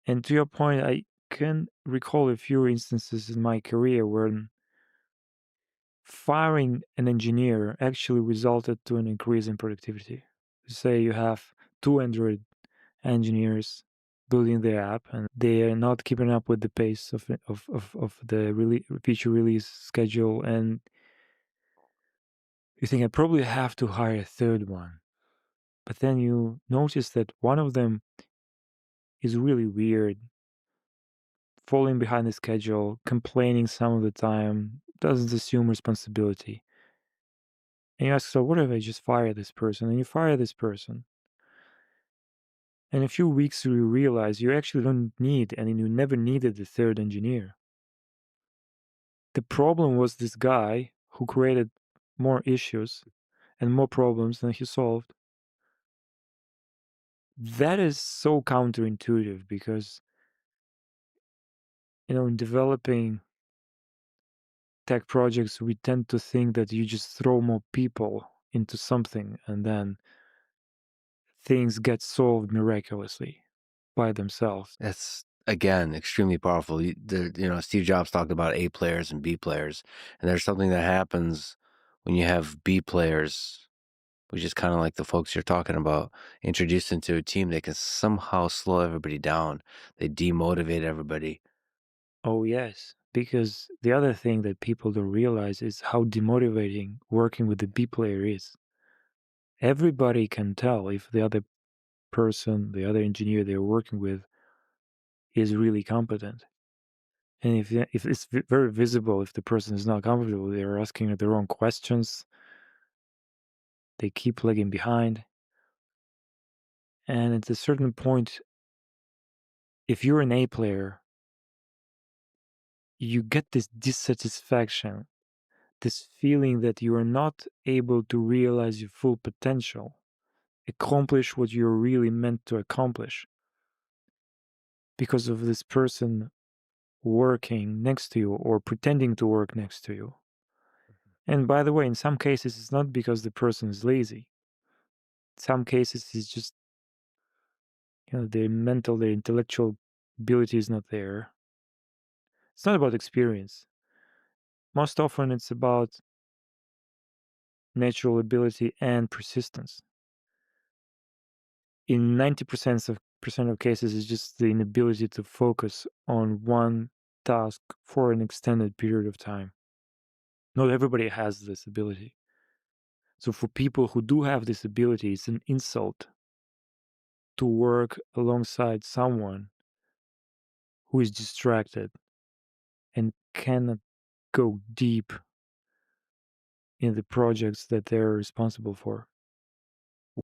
And to your point, I can recall a few instances in my career where firing an engineer actually resulted to an increase in productivity. Say you have two Android engineers building the app and they are not keeping up with the pace of the feature release schedule, and you think I probably have to hire a third one. But then you notice that one of them is really weird, falling behind the schedule, complaining some of the time, doesn't assume responsibility. And you ask, so what if I just fire this person? And you fire this person. In a few weeks, you realize you actually don't need, and you never needed the third engineer. The problem was this guy who created more issues and more problems than he solved. That is so counterintuitive because, in developing tech projects, we tend to think that you just throw more people into something and then things get solved miraculously by themselves. That's again extremely powerful. Steve Jobs talked about A players and B players, and there's something that happens when you have B players, which is kind of like the folks you're talking about, introduced into a team. They can somehow slow everybody down. They demotivate everybody. Oh, yes. Because the other thing that people don't realize is how demotivating working with the B player is. Everybody can tell if the other person, the other engineer they're working with, is really competent. And if it's very visible, if the person is not comfortable, they're asking the wrong questions, they keep lagging behind. And at a certain point, if you're an A player, you get this dissatisfaction, this feeling that you are not able to realize your full potential, accomplish what you're really meant to accomplish because of this person working next to you or pretending to work next to you. And by the way, in some cases, it's not because the person is lazy. In some cases, it's just, their intellectual ability is not there. It's not about experience. Most often, it's about natural ability and persistence. In 90% of cases, it's just the inability to focus on one task for an extended period of time. Not everybody has this ability. So for people who do have this ability, it's an insult to work alongside someone who is distracted and cannot go deep in the projects that they're responsible for.